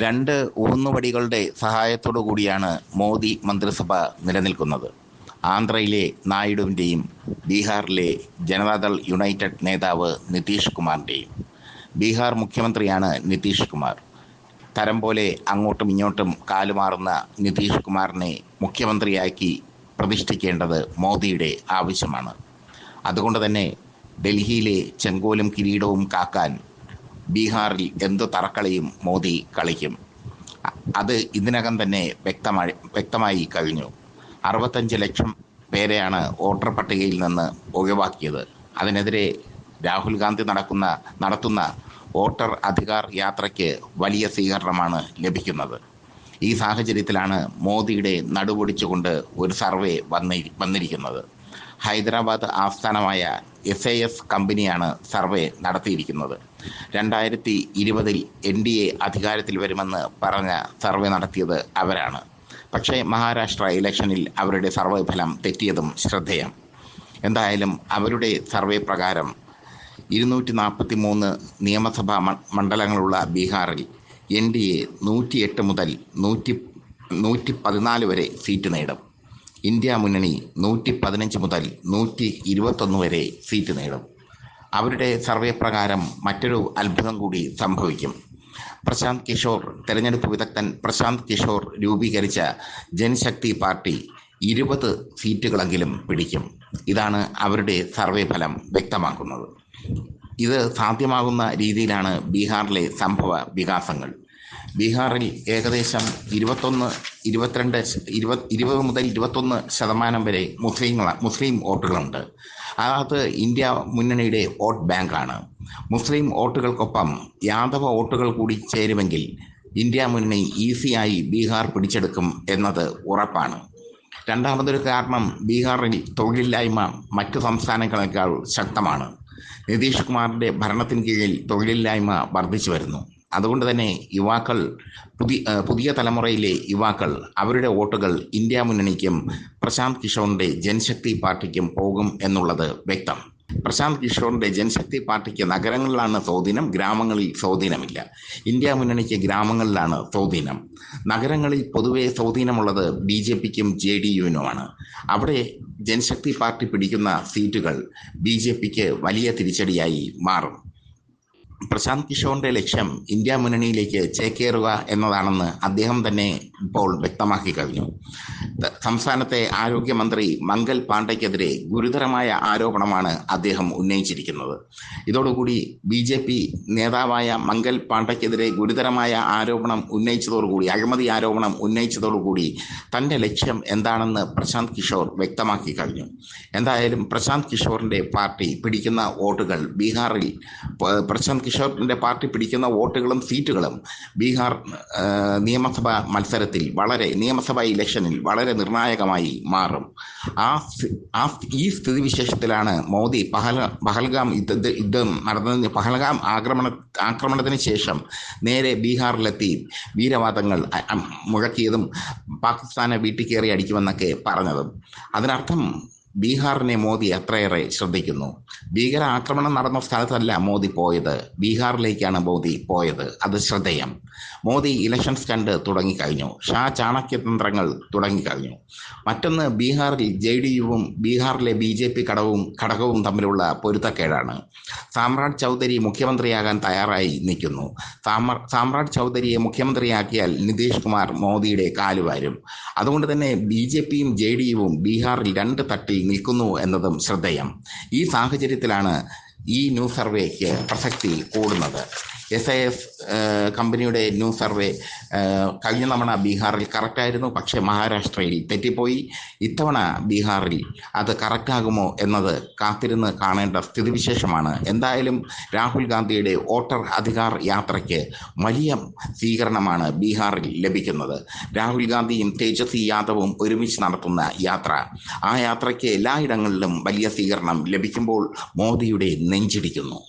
രണ്ട് ഊന്നുവടികളുടെ സഹായത്തോടു കൂടിയാണ് മോദി മന്ത്രിസഭ നിലനിൽക്കുന്നത്. ആന്ധ്രയിലെ നായിഡുവിൻ്റെയും ബീഹാറിലെ ജനതാദൾ യുണൈറ്റഡ് നേതാവ് നിതീഷ് കുമാറിൻ്റെയും. ബീഹാർ മുഖ്യമന്ത്രിയാണ് നിതീഷ് കുമാർ. തരം പോലെ അങ്ങോട്ടും ഇങ്ങോട്ടും കാലുമാറുന്ന നിതീഷ് കുമാറിനെ മുഖ്യമന്ത്രിയാക്കി പ്രതിഷ്ഠിക്കേണ്ടത് മോദിയുടെ ആവശ്യമാണ്. അതുകൊണ്ട് തന്നെ ഡൽഹിയിലെ ചെങ്കോലും കിരീടവും കാക്കാൻ ബീഹാറിൽ എന്തു തറക്കളിയും മോദി കളിക്കും. അത് ഇതിനകം തന്നെ വ്യക്തമായി കഴിഞ്ഞു. 65 ലക്ഷം പേരെയാണ് വോട്ടർ പട്ടികയിൽ നിന്ന് ഒഴിവാക്കിയത്. അതിനെതിരെ രാഹുൽ ഗാന്ധി നടത്തുന്ന വോട്ടർ അധികാർ യാത്രയ്ക്ക് വലിയ സ്വീകരണമാണ് ലഭിക്കുന്നത്. ഈ സാഹചര്യത്തിലാണ് മോദിയുടെ നടുപൊടിച്ചുകൊണ്ട് ഒരു സർവേ വന്നിരിക്കുന്നത്. ഹൈദരാബാദ് ആസ്ഥാനമായ SAS കമ്പനിയാണ് സർവേ നടത്തിയിരിക്കുന്നത്. 2020 NDA അധികാരത്തിൽ വരുമെന്ന് പറഞ്ഞ സർവേ നടത്തിയത് അവരാണ്. പക്ഷേ മഹാരാഷ്ട്ര ഇലക്ഷനിൽ അവരുടെ സർവേ ഫലം തെറ്റിയതും ശ്രദ്ധേയം. എന്തായാലും അവരുടെ സർവേ പ്രകാരം 243 നിയമസഭാ മണ്ഡലങ്ങളുള്ള ബീഹാറിൽ NDA 108 മുതൽ 114 വരെ സീറ്റ് നേടും. ഇന്ത്യ മുന്നണി 115 മുതൽ 121 വരെ സീറ്റ് നേടും. അവരുടെ സർവേ പ്രകാരം മറ്റൊരു അത്ഭുതം കൂടി സംഭവിക്കും. തെരഞ്ഞെടുപ്പ് വിദഗ്ധൻ പ്രശാന്ത് കിഷോർ രൂപീകരിച്ച ജൻശക്തി പാർട്ടി 20 സീറ്റുകളെങ്കിലും പിടിക്കും. ഇതാണ് അവരുടെ സർവേ ഫലം വ്യക്തമാക്കുന്നത്. ഇത് സാധ്യമാകുന്ന രീതിയിലാണ് ബീഹാറിലെ സംഭവ വികാസങ്ങൾ. ബീഹാറിൽ ഏകദേശം 20 മുതൽ 21% വരെ മുസ്ലിം വോട്ടുകളുണ്ട്. അത് ഇന്ത്യ മുന്നണിയുടെ വോട്ട് ബാങ്കാണ്. മുസ്ലിം വോട്ടുകൾക്കൊപ്പം യാദവ വോട്ടുകൾ കൂടി ചേരുമെങ്കിൽ ഇന്ത്യ മുന്നണി ഈസിയായി ബീഹാർ പിടിച്ചെടുക്കും എന്നത് ഉറപ്പാണ്. രണ്ടാമതൊരു കാരണം, ബീഹാറിൽ തൊഴിലില്ലായ്മ മറ്റു സംസ്ഥാനങ്ങളെക്കാൾ ശക്തമാണ്. നിതീഷ് കുമാറിൻ്റെ ഭരണത്തിന് കീഴിൽ തൊഴിലില്ലായ്മ വർദ്ധിച്ചു വരുന്നു. അതുകൊണ്ട് തന്നെ പുതിയ തലമുറയിലെ യുവാക്കൾ അവരുടെ വോട്ടുകൾ ഇന്ത്യ മുന്നണിക്കും പ്രശാന്ത് കിഷോറിൻ്റെ ജൻശക്തി പാർട്ടിക്കും പോകും എന്നുള്ളത് വ്യക്തം. പ്രശാന്ത് കിഷോറിൻ്റെ ജൻശക്തി പാർട്ടിക്ക് നഗരങ്ങളിലാണ് സ്വാധീനം, ഗ്രാമങ്ങളിൽ സ്വാധീനമില്ല. ഇന്ത്യ മുന്നണിക്ക് ഗ്രാമങ്ങളിലാണ് സ്വാധീനം. നഗരങ്ങളിൽ പൊതുവെ സ്വാധീനമുള്ളത് BJPക്കും JDUവിനുമാണ്. അവിടെ ജൻശക്തി പാർട്ടി പിടിക്കുന്ന സീറ്റുകൾ BJPക്ക് വലിയ തിരിച്ചടിയായി മാറും. പ്രശാന്ത് കിഷോറിൻ്റെ ലക്ഷ്യം ഇന്ത്യ മുന്നണിയിലേക്ക് ചേക്കേറുക എന്നതാണെന്ന് അദ്ദേഹം തന്നെ ഇപ്പോൾ വ്യക്തമാക്കി കഴിഞ്ഞു. സംസ്ഥാനത്തെ ആരോഗ്യമന്ത്രി മംഗൽ പാണ്ഡെക്കെതിരെ ഗുരുതരമായ ആരോപണമാണ് അദ്ദേഹം ഉന്നയിച്ചിരിക്കുന്നത്. ഇതോടുകൂടി BJP നേതാവായ മംഗൽ പാണ്ഡെക്കെതിരെ ഗുരുതരമായ അഴിമതി ആരോപണം ഉന്നയിച്ചതോടുകൂടി തൻ്റെ ലക്ഷ്യം എന്താണെന്ന് പ്രശാന്ത് കിഷോർ വ്യക്തമാക്കി കഴിഞ്ഞു. എന്തായാലും പ്രശാന്ത് കിഷോറിൻ്റെ പാർട്ടി പിടിക്കുന്ന വോട്ടുകൾ ബീഹാറിൽ പ്രശാന്ത് കിഷോറിൻ്റെ പാർട്ടി പിടിക്കുന്ന വോട്ടുകളും സീറ്റുകളും ബീഹാർ നിയമസഭാ ഇലക്ഷനിൽ വളരെ നിർണായകമായി മാറും. ഈ സ്ഥിതിവിശേഷത്തിലാണ് മോദി പഹൽഗാം ആക്രമണത്തിന് ശേഷം നേരെ ബീഹാറിലെത്തി വീരവാദങ്ങൾ മുഴക്കിയതും പാകിസ്ഥാനെ വീട്ടിൽ അടിക്കുമെന്നൊക്കെ പറഞ്ഞതും. അതിനർത്ഥം ബീഹാറിനെ മോദി അത്രയേറെ ശ്രദ്ധിക്കുന്നു. ഭീകര ആക്രമണം നടന്ന സ്ഥലത്തല്ല മോദി പോയത്, ബീഹാറിലേക്കാണ് മോദി പോയത്. അത് ശ്രദ്ധേയം. മോദി ഇലക്ഷൻ സ്റ്റണ്ട് തുടങ്ങിക്കഴിഞ്ഞു. ചാണക്യതന്ത്രങ്ങൾ തുടങ്ങിക്കഴിഞ്ഞു. മറ്റൊന്ന്, ബീഹാറിൽ JDUവും ബീഹാറിലെ BJP ഘടകവും തമ്മിലുള്ള പൊരുത്തക്കേടാണ്. സാമ്രാട് ചൗധരി മുഖ്യമന്ത്രിയാകാൻ തയ്യാറായി നിൽക്കുന്നു. സാമ്രാട് ചൗധരിയെ മുഖ്യമന്ത്രിയാക്കിയാൽ നിതീഷ് കുമാർ മോദിയുടെ കാലുവാരും. അതുകൊണ്ട് തന്നെ BJPയും JDUവും ബീഹാറിൽ 2 തട്ടിൽ നിൽക്കുന്നു എന്നതും ശ്രദ്ധേയം. ഈ സാഹചര്യത്തിലാണ് ഈ ന്യൂസ് സർവേക്ക് പ്രസക്തി കൂടുന്നത്. SAS കമ്പനിയുടെ ന്യൂസ് സർവേ കഴിഞ്ഞ തവണ ബീഹാറിൽ കറക്റ്റായിരുന്നു, പക്ഷേ മഹാരാഷ്ട്രയിൽ തെറ്റിപ്പോയി. ഇത്തവണ ബീഹാറിൽ അത് കറക്റ്റാകുമോ എന്നത് കാത്തിരുന്ന് കാണേണ്ട സ്ഥിതിവിശേഷമാണ്. എന്തായാലും രാഹുൽ ഗാന്ധിയുടെ വോട്ടർ അധികാർ യാത്രയ്ക്ക് വലിയ സ്വീകരണമാണ് ബീഹാറിൽ ലഭിക്കുന്നത്. രാഹുൽ ഗാന്ധിയും തേജസ്വി യാദവും ഒരുമിച്ച് നടത്തുന്ന യാത്ര, ആ യാത്രയ്ക്ക് എല്ലായിടങ്ങളിലും വലിയ സ്വീകരണം ലഭിക്കുമ്പോൾ മോദിയുടെ നെഞ്ചിടിക്കുന്നു.